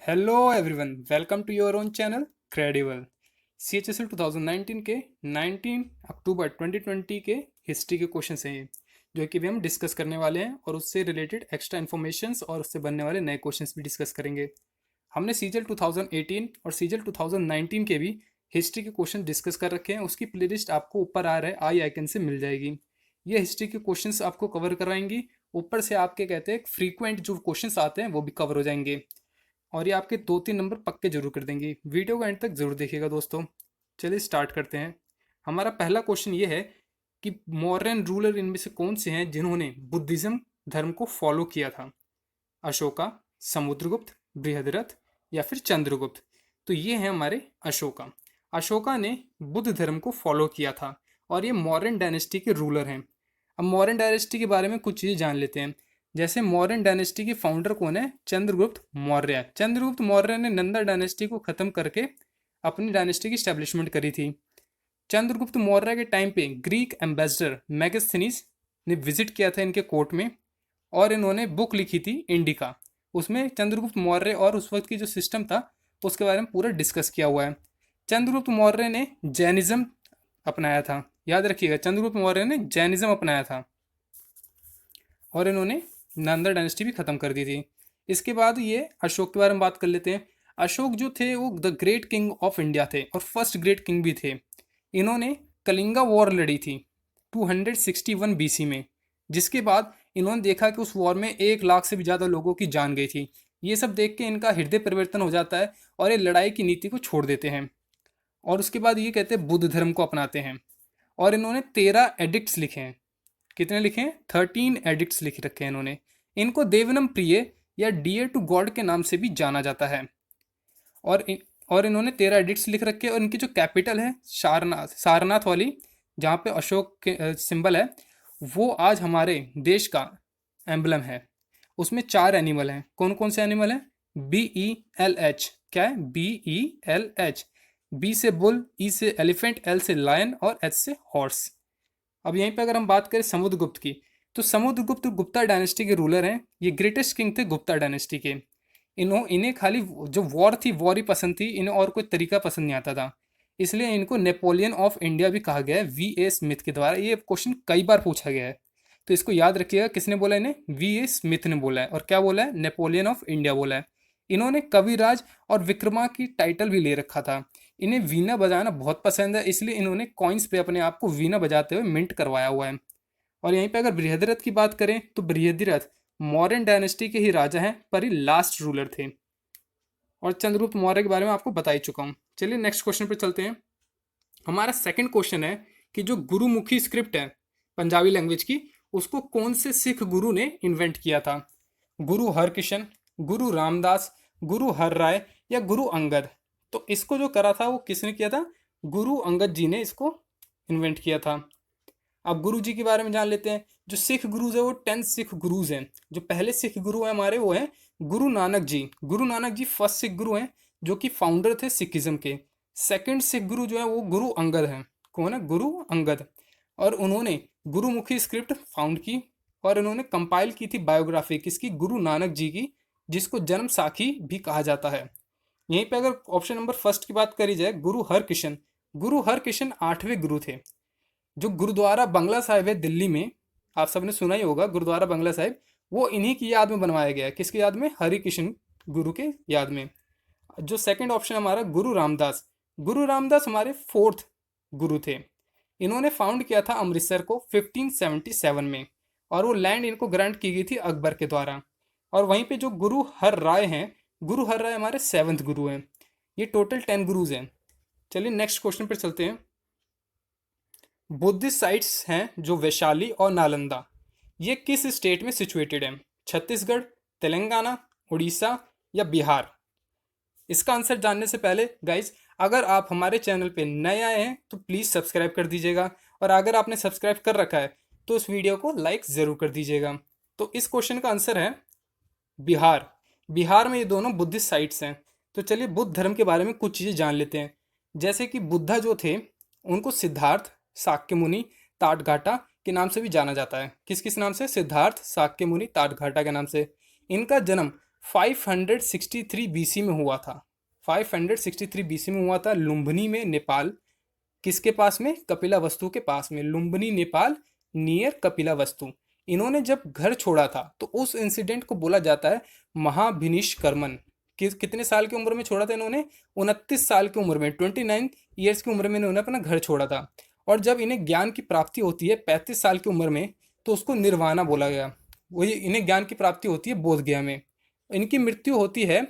Hello everyone, welcome to your own channel Credible. CHSL 2019 के 19 अक्टूबर 2020 के history के question हैं ये, जो कि भी हम डिस्कस करने वाले हैं और उससे रिलेटेड एक्स्ट्रा इन्फॉर्मेशंस और उससे बनने वाले नए क्वेश्चंस भी डिस्कस करेंगे। हमने सीजल 2018 और सीजल 2019 के भी हिस्ट्री के क्वेश्चन डिस्कस कर रखे हैं। उसकी प्लेलिस्ट आपको ऊपर आ रहा है आई आइकन से मिल जाएगी। ये हिस्ट्री के क्वेश्चंस आपको कवर कराएंगी। ऊपर से आपके कहते हैं फ्रीक्वेंट जो क्वेश्चंस आते हैं वो भी कवर हो जाएंगे और ये आपके 2-3 नंबर पक्के जरूर कर देंगे। वीडियो को एंड तक जरूर देखिएगा दोस्तों। चलिए स्टार्ट करते हैं। हमारा पहला क्वेश्चन ये है कि मौर्यन रूलर इनमें से कौन से हैं जिन्होंने बुद्धिज्म धर्म को फॉलो किया था? अशोका, समुद्रगुप्त, बृहद्रथ या फिर चंद्रगुप्त? तो ये है हमारे अशोका। अशोका ने बुद्ध धर्म को फॉलो किया था और ये मौर्यन डायनेस्टी के रूलर हैं। अब मौर्यन डायनेस्टी के बारे में कुछ चीज़ें जान लेते हैं। जैसे मौर्यन डायनेस्टी के फाउंडर कौन है? चंद्रगुप्त मौर्य। चंद्रगुप्त मौर्य ने नंदा डायनेस्टी को खत्म करके अपनी डायनेस्टी की स्टैब्लिशमेंट करी थी। चंद्रगुप्त मौर्य के टाइम पे ग्रीक एम्बेसडर मैगस्थनीज ने विजिट किया था इनके कोर्ट में और इन्होंने बुक लिखी थी इंडिका। उसमें चंद्रगुप्त मौर्य और उस वक्त की जो सिस्टम था उसके बारे में पूरा डिस्कस किया हुआ है। चंद्रगुप्त मौर्य ने जैनिज्म अपनाया था। याद रखिएगा, चंद्रगुप्त मौर्य ने जैनिज्म अपनाया था और इन्होंने नालंदा डायनेस्टी भी खत्म कर दी थी। इसके बाद ये अशोक के बारे में बात कर लेते हैं। अशोक जो थे वो the great king of India थे और फर्स्ट ग्रेट किंग भी थे। इन्होंने कलिंगा वॉर लड़ी थी 261 BC में, जिसके बाद इन्होंने देखा कि उस वॉर में 1 लाख से भी ज़्यादा लोगों की जान गई थी। ये सब देख के इनका हृदय परिवर्तन हो जाता है और ये लड़ाई की नीति को छोड़ देते हैं और उसके बाद ये कहते हैं बुद्ध धर्म को अपनाते हैं और इन्होंने 13 एडिक्ट्स लिखे हैं। कितने लिखे हैं? 13 एडिक्ट्स लिख रखे हैं इन्होंने। इनको देवनम प्रिय या डियर टू गॉड के नाम से भी जाना जाता है और और इन्होंने 13 एडिक्ट्स लिख रखे हैं और इनकी जो कैपिटल है सारनाथ, सारनाथ वाली, जहाँ पे अशोक के सिंबल है, वो आज हमारे देश का एम्बलम है। उसमें 4 एनिमल हैं। कौन कौन से एनिमल हैं? BELH। क्या है? BELH। बी से बुल, ई से एलिफेंट, एल से लायन और एच से हॉर्स। अब यहीं पे अगर हम बात करें समुद्रगुप्त की, तो समुद्रगुप्त गुप्ता डायनेस्टी के रूलर हैं। ये ग्रेटेस्ट किंग थे गुप्ता डायनेस्टी के। इन्हें खाली जो वॉर थी वॉर ही पसंद थी, इन्हें और कोई तरीका पसंद नहीं आता था। इसलिए इनको नेपोलियन ऑफ इंडिया भी कहा गया है VA स्मिथ के द्वारा। ये क्वेश्चन कई बार पूछा गया है, तो इसको याद रखिएगा। किसने बोला इन्हें? VA स्मिथ ने बोला है। और क्या बोला है? नेपोलियन ऑफ इंडिया बोला है। इन्होंने कविराज और विक्रमा की टाइटल भी ले रखा था। इन्हें वीणा बजाना बहुत पसंद है, इसलिए इन्होंने कॉइन्स पे अपने आप को वीणा बजाते हुए मिंट करवाया हुआ है। और यहीं पे अगर बृहद्रथ की बात करें तो बृहद्रथ मौर्यन डायनेस्टी के ही राजा हैं, पर ही लास्ट रूलर थे। और चंद्रगुप्त मौर्य के बारे में आपको बता ही चुका हूँ। चलिए नेक्स्ट क्वेश्चन पे चलते हैं। हमारा सेकंड क्वेश्चन है कि जो गुरुमुखी स्क्रिप्ट है पंजाबी लैंग्वेज की, उसको कौन से सिख गुरु ने इन्वेंट किया था? गुरु हरकिशन, गुरु रामदास, गुरु हर राय या गुरु अंगद? तो इसको जो करा था वो किसने किया था? गुरु अंगद जी ने इसको इन्वेंट किया था। अब गुरु जी के बारे में जान लेते हैं। जो सिख गुरुज है वो 10 सिख गुरुज हैं। जो पहले सिख गुरु हैं हमारे वो हैं गुरु नानक जी। गुरु नानक जी फर्स्ट सिख गुरु हैं, जो कि फाउंडर थे सिखिज्म के। सेकंड सिख गुरु जो है वो गुरु अंगद हैं। कौन है? गुरु अंगद। और उन्होंने गुरुमुखी स्क्रिप्ट फाउंड की और उन्होंने कंपाइल की थी बायोग्राफी किसकी? गुरु नानक जी की, जिसको जन्म साखी भी कहा जाता है। यहीं पे अगर ऑप्शन नंबर फर्स्ट की बात करी जाए, गुरु हरकिशन। गुरु हरकिशन 8वें गुरु थे। जो गुरुद्वारा बंगला साहिब है दिल्ली में, आप सबने सुना ही होगा गुरुद्वारा बंगला साहिब, वो इन्हीं की याद में बनवाया गया है। किसकी याद में? हरि किशन गुरु के याद में। जो सेकंड ऑप्शन हमारा गुरु रामदास। गुरु रामदास हमारे फोर्थ गुरु थे। इन्होंने फाउंड किया था अमृतसर को 1577 में और वो लैंड इनको ग्रांट की गई थी अकबर के द्वारा। और वहीं पे जो गुरु हर राय हैं, गुरु हर राय हमारे 7th गुरु हैं। ये टोटल 10 गुरुज हैं। चलिए नेक्स्ट क्वेश्चन पर चलते हैं। बुद्धिस्ट साइट्स हैं जो वैशाली और नालंदा, ये किस स्टेट में सिचुएटेड है? छत्तीसगढ़, तेलंगाना, उड़ीसा या बिहार? इसका आंसर जानने से पहले गाइज, अगर आप हमारे चैनल पे नए आए हैं तो प्लीज़ सब्सक्राइब कर दीजिएगा और अगर आपने सब्सक्राइब कर रखा है तो इस वीडियो को लाइक ज़रूर कर दीजिएगा। तो इस क्वेश्चन का आंसर है बिहार। बिहार में ये दोनों बुद्धिस्ट साइट्स हैं। तो चलिए बुद्ध धर्म के बारे में कुछ चीज़ें जान लेते हैं। जैसे कि बुद्धा जो थे उनको सिद्धार्थ, शाक्यमुनि, ताटघाटा के नाम से भी जाना जाता है। किस किस नाम से? सिद्धार्थ, शाक्यमुनि, ताटघाटा के नाम से। इनका जन्म 563 बीसी में हुआ था। 563 बीसी में हुआ था लुम्बिनी में, नेपाल। किसके पास में? कपिलावस्तु के पास में, लुम्बिनी नेपाल नियर कपिलावस्तु। इन्होंने जब घर छोड़ा था तो उस इंसिडेंट को बोला जाता है महाभिनिष्क्रमण। कितने साल की उम्र में छोड़ा था इन्होंने? 29 साल की उम्र में, 29 ईयर्स की उम्र में इन्होंने अपना घर छोड़ा था। और जब इन्हें ज्ञान की प्राप्ति होती है 35 साल की उम्र में, तो उसको निर्वाणा बोला गया। वही इन्हें ज्ञान की प्राप्ति होती है बोध गया में। इनकी मृत्यु होती है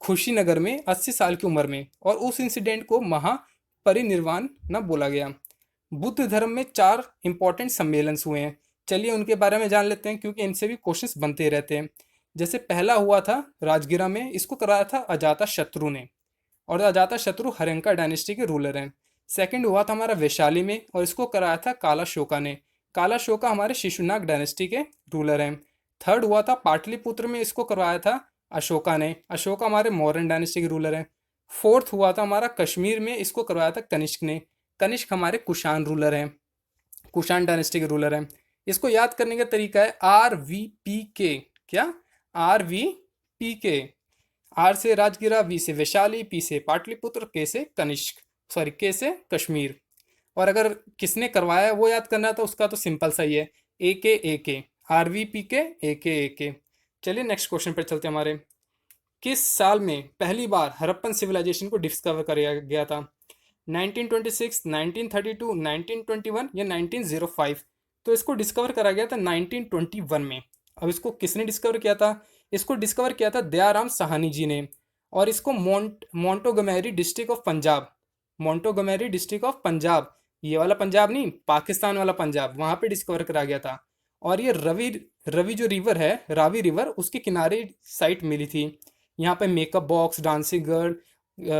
खुशीनगर में 80 साल की उम्र में, और उस इंसिडेंट को महापरिनिर्वाण न बोला गया। बुद्ध धर्म में 4 इंपॉर्टेंट सम्मेलन हुए हैं। चलिए उनके बारे में जान लेते हैं, क्योंकि इनसे भी क्वेश्चंस बनते रहते हैं। जैसे पहला हुआ था राजगिरा में, इसको कराया था अजाता शत्रु ने, और अजाता शत्रु हर्यंका डायनेस्टी के रूलर हैं। सेकंड हुआ था हमारा वैशाली में, और इसको कराया था काला शोका ने। काला शोका हमारे शिशुनाग डायनेस्टी के रूलर हैं। थर्ड हुआ था पाटलिपुत्र में, इसको करवाया था अशोका ने। अशोका हमारे मौर्यन डायनेस्टी के रूलर हैं। फोर्थ हुआ था हमारा कश्मीर में, इसको करवाया था कनिष्क ने। कनिष्क हमारे कुषाण रूलर हैं, कुषाण डायनेस्टी के रूलर हैं। इसको याद करने का तरीका है RVPK। क्या? RVPK। आर से राजगिरा, वी से वैशाली, पी से पाटलिपुत्र, के से कनिष्क, सॉरी के से कश्मीर। और अगर किसने करवाया है वो याद करना है तो उसका तो सिंपल सा ही है, AK RVPK AK। चलिए नेक्स्ट क्वेश्चन पर चलते हैं हमारे। किस साल में पहली बार हड़प्पन सिविलाइजेशन को डिस्कवर किया गया था? 1926, 1932, 1921 या 1905? तो इसको डिस्कवर करा गया था 1921 में। अब इसको किसने डिस्कवर किया था? इसको डिस्कवर किया था दयाराम साहनी जी ने। और इसको Montgomery district of Punjab, Montgomery district of Punjab, ये वाला पंजाब नहीं, पाकिस्तान वाला पंजाब, वहां पे डिस्कवर करा गया था। और ये रवि रवि जो रिवर है, रावी रिवर, उसके किनारे साइट मिली थी। यहाँ पे makeup box, dancing girl,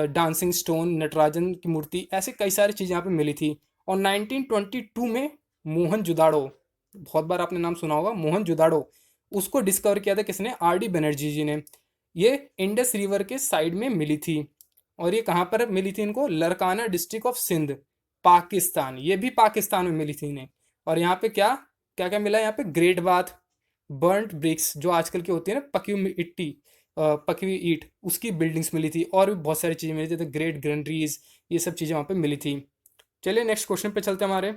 dancing stone, Natarajan की मूर्ति, ऐसे कई सारी चीज़ यहाँ पे मिली थी। और 1922 में मोहनजोदाड़ो, बहुत बार आपने नाम सुना होगा मोहनजोदाड़ो, उसको डिस्कवर किया था किसने? RD बनर्जी जी ने। ये इंडस रिवर के साइड में मिली थी। और ये कहाँ पर मिली थी इनको? Larkana district of Sindh, Pakistan. ये भी पाकिस्तान में मिली थी इन्हें। और यहाँ पे क्या क्या क्या मिला? यहाँ पे ग्रेट बाथ, बर्न्ट ब्रिक्स जो आजकल की होती है ना, पकी हुई मिट्टी, पकी हुई ईंट, उसकी बिल्डिंग्स मिली थी। और भी बहुत सारी चीज़ें मिली थी, जैसे ग्रेट ग्रेनरीज, ये सब चीज़ें वहाँ पे मिली थी। चलिए नेक्स्ट क्वेश्चन पे चलते हैं हमारे।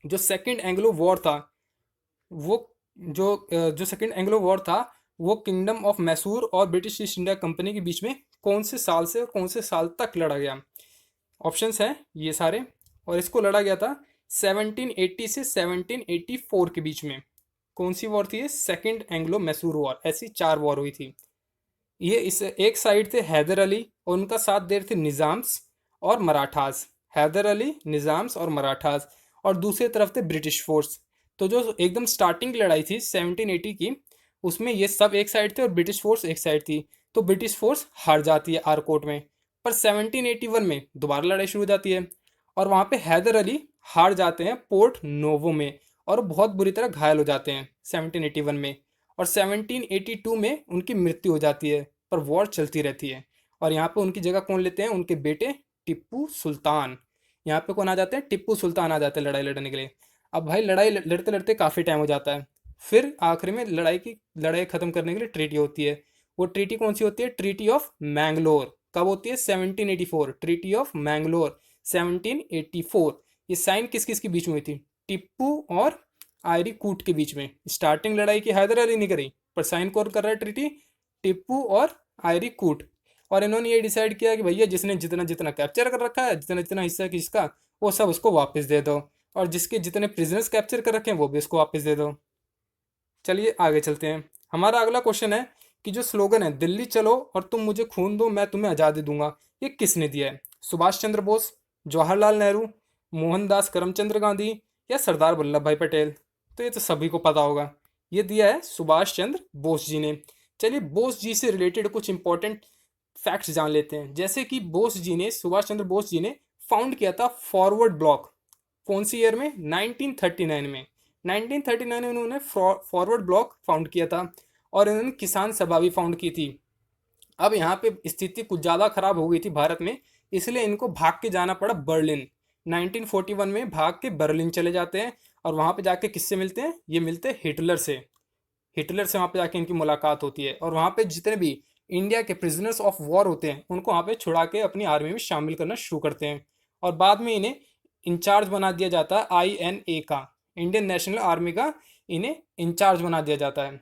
जो सेकेंड एंग्लो वॉर था, वो जो सेकेंड एंग्लो वॉर था, वो किंगडम ऑफ मैसूर और ब्रिटिश ईस्ट इंडिया कंपनी के बीच में कौन से साल से और कौन से साल तक लड़ा गया? ऑप्शंस हैं ये सारे। और इसको लड़ा गया था 1780 से 1784 के बीच में। कौन सी वॉर थी ये? Second Anglo Mysore war. ऐसी 4 वॉर हुई थी। ये इस एक साइड थे हैदर अली, और उनका साथ दे रहे थे निज़ाम्स और मराठास। हैदर अली, निज़ाम्स और मराठास। और दूसरी तरफ थे ब्रिटिश फोर्स। तो जो एकदम स्टार्टिंग लड़ाई थी 1780 की, उसमें ये सब एक साइड थे और ब्रिटिश फोर्स एक साइड थी। तो ब्रिटिश फोर्स हार जाती है आरकोट में। पर 1781 में दोबारा लड़ाई शुरू हो जाती है, और वहाँ पे हैदर अली हार जाते हैं पोर्ट नोवो में, और बहुत बुरी तरह घायल हो जाते हैं 1781 में। और 1782 में उनकी मृत्यु हो जाती है, पर वॉर चलती रहती है। और यहाँ पे उनकी जगह कौन लेते हैं? उनके बेटे टिप्पू सुल्तान। यहाँ पे कौन आ जाते हैं? टिप्पू सुल्तान आ जाते हैं लड़ाई लड़ने के लिए। अब भाई लड़ाई लड़ते लड़ते काफ़ी टाइम हो जाता है। फिर आखिरी में लड़ाई ख़त्म करने के लिए ट्रीटी होती है। वो ट्रीटी कौन सी होती है? Treaty of Mangalore. कब होती है? 1784। Treaty of Mangalore 1784। ये साइन किस किस के बीच में हुई थी? टिप्पू और आयरी कूट के बीच में। स्टार्टिंग लड़ाई की हैदर अली नहीं करी, पर साइन कौन कर रहा है ट्रीटी? टिप्पू और आयरी कूट। और इन्होंने ये डिसाइड किया कि भैया जिसने जितना जितना कैप्चर कर रखा है, जितना जितना हिस्सा है किसका, वो सब उसको वापस दे दो। और जिसके जितने प्रिजनर्स कैप्चर कर रखे हैं वो भी उसको वापस दे दो। चलिए आगे चलते हैं। हमारा अगला क्वेश्चन है कि जो स्लोगन है दिल्ली चलो और तुम मुझे खून दो मैं तुम्हें आज़ादी दूंगा, ये किसने दिया है? सुभाष चंद्र बोस, जवाहरलाल नेहरू, मोहनदास करमचंद्र गांधी, या सरदार वल्लभ भाई पटेल? तो ये तो सभी को पता होगा, ये दिया है सुभाष चंद्र बोस जी ने। चलिए बोस जी से रिलेटेड कुछ इंपॉर्टेंट फैक्ट्स जान लेते हैं। जैसे कि बोस जी ने, सुभाष चंद्र बोस जी ने फाउंड किया था फॉरवर्ड ब्लॉक। कौन सी ईयर में? 1939 में। 1939 में उन्होंने फॉरवर्ड ब्लॉक फाउंड किया था। और इन्होंने किसान सभा भी फाउंड की थी। अब यहाँ पे स्थिति कुछ ज़्यादा खराब हो गई थी भारत में, इसलिए इनको भाग के जाना पड़ा बर्लिन। 1941 में भाग के बर्लिन चले जाते हैं, और वहाँ पे जाके किससे मिलते हैं? ये मिलते हैं हिटलर से। हिटलर से वहाँ पे जाके इनकी मुलाकात होती है और वहाँ पे जितने भी इंडिया के प्रिजनर्स ऑफ वॉर होते हैं उनको वहाँ पे छुड़ा के अपनी आर्मी में शामिल करना शुरू करते हैं। और बाद में इन्हें इंचार्ज बना दिया जाता है INA का, इंडियन नेशनल आर्मी का इन्हें इंचार्ज बना दिया जाता है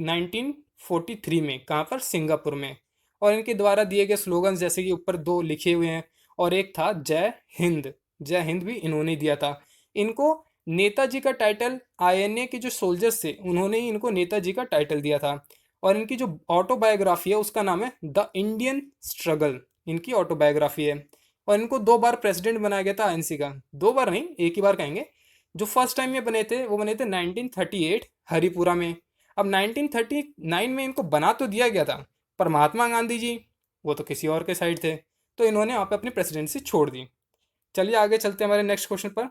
1943 में। कहाँ पर? सिंगापुर में। और इनके द्वारा दिए गए स्लोगन जैसे कि ऊपर दो लिखे हुए हैं, और एक था जय हिंद। जय हिंद भी इन्होंने दिया था। इनको नेताजी का टाइटल, INA के जो सोल्जर्स थे उन्होंने ही इनको नेताजी का टाइटल दिया था। और इनकी जो ऑटोबायोग्राफी है उसका नाम है द इंडियन स्ट्रगल, इनकी ऑटोबायोग्राफी है। और इनको 2 बार प्रेसिडेंट बनाया गया था INC का, 2 बार नहीं, एक ही बार कहेंगे। जो फर्स्ट टाइम ये बने थे वो बने थे 1938 हरिपुरा में। अब 1939 में इनको बना तो दिया गया था, पर महात्मा गांधी जी वो तो किसी और के साइड थे, तो इन्होंने वहाँ पे अपनी प्रेसिडेंसी छोड़ दी। चलिए आगे चलते हैं हमारे नेक्स्ट क्वेश्चन पर।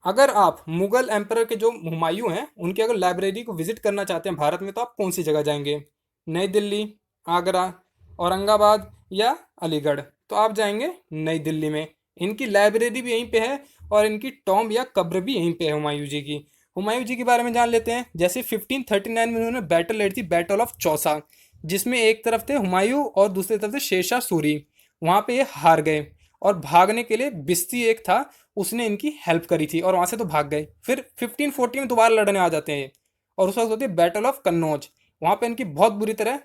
अगर आप मुगल एम्परर के जो हुमायूं हैं उनकी अगर लाइब्रेरी को विजिट करना चाहते हैं भारत में, तो आप कौन सी जगह जाएंगे? नई दिल्ली, आगरा, औरंगाबाद या अलीगढ़? तो आप जाएंगे नई दिल्ली में। इनकी लाइब्रेरी भी यहीं पे है और इनकी टॉम्ब या कब्र भी यहीं पे है हुमायूं जी की। हुमायूं जी के बारे में जान लेते हैं। जैसे 1539 में उन्होंने बैटल लड़ी थी, बैटल ऑफ चौसा, जिसमें एक तरफ थे हुमायूं और दूसरी तरफ थे शेरशाह सूरी। वहां पे ये हार गए और भागने के लिए बिस्ती एक था, उसने इनकी हेल्प करी थी और वहां से तो भाग गए। फिर 1540 में दोबारा लड़ने आ जाते हैं और उस वक्त होती है बैटल ऑफ कन्नौज। वहां पे इनकी बहुत बुरी तरह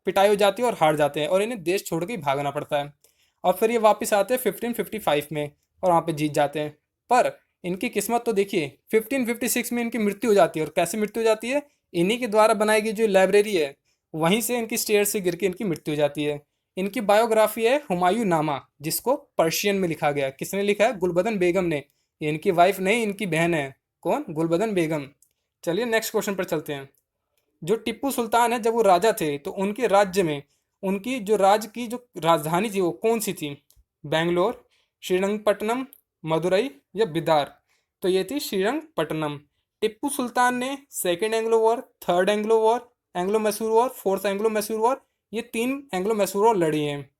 पिटाई हो जाती है और हार जाते हैं और इन्हें देश छोड़ के ही भागना पड़ता है। और फिर ये वापस आते हैं 1555 में और वहां पे जीत जाते हैं। पर इनकी किस्मत तो देखिए, 1556 में इनकी मृत्यु हो जाती है। और कैसे मृत्यु हो जाती है? इन्हीं के द्वारा बनाई गई जो लाइब्रेरी है वहीं से इनकी स्टेयर से गिर के इनकी मृत्यु हो जाती है। इनकी बायोग्राफी है हुमायूं नामा, जिसको पर्शियन में लिखा गया है। किसने लिखा है? गुलबदन बेगम ने। ये इनकी वाइफ नहीं, इनकी बहन है। कौन? गुलबदन बेगम। चलिए नेक्स्ट क्वेश्चन पर चलते हैं। जो टिप्पू सुल्तान है, जब वो राजा थे तो उनके राज्य में उनकी जो राज्य की जो राजधानी थी वो कौन सी थी? बेंगलोर, श्रीरंगपट्टनम, मदुरई या बिदार? तो ये थी श्रीरंगपट्टनम। टिप्पू सुल्तान ने second Anglo war, third Anglo war, Anglo Mysore war, fourth Anglo Mysore war, ये 3 एंग्लो मैसूर वॉर लड़ी हैं।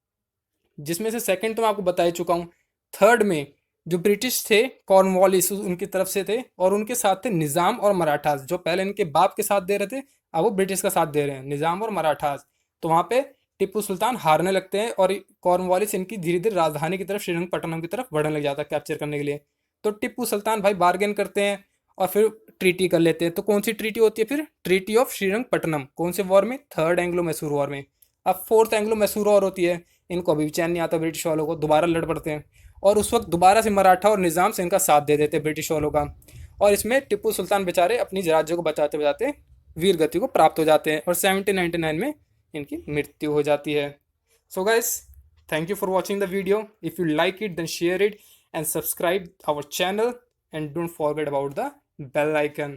जिसमें से सेकंड तो मैं आपको बता ही चुका हूँ। थर्ड में जो ब्रिटिश थे, कॉर्नवालिस उनकी तरफ से थे, और उनके साथ थे निज़ाम और मराठास। जो पहले इनके बाप के साथ दे रहे थे, अब वो ब्रिटिश का साथ दे रहे हैं, निज़ाम और मराठास। तो वहाँ पे टिप्पू सुल्तान हारने लगते हैं और कॉर्नवालिस इनकी धीरे धीरे राजधानी की तरफ, श्रीरंगपट्टनम की तरफ बढ़ने लग जाता है कैप्चर करने के लिए। तो टिप्पू सुल्तान भाई बार्गेन करते हैं और फिर ट्रीटी कर लेते हैं। तो कौन सी ट्रीटी होती है फिर? Treaty of Srirangapatnam. कौन से वॉर में? थर्ड एंग्लो मैसूर वॉर में। अब फोर्थ एंग्लो मैसूर वॉर होती है। इनको अभी भी चैन नहीं आता ब्रिटिश वालों को, दोबारा लड़ पड़ते हैं और उस वक्त दोबारा से मराठा और निज़ाम से इनका साथ दे देते ब्रिटिश वालों का। और इसमें टिप्पू सुल्तान बेचारे अपनी राज्य को बचाते बचाते वीर गति को प्राप्त हो जाते हैं और 1799 में इनकी मृत्यु हो जाती है। So guys, thank you for watching the video. If you like it, then share it and subscribe our channel, and don't forget about the bell icon.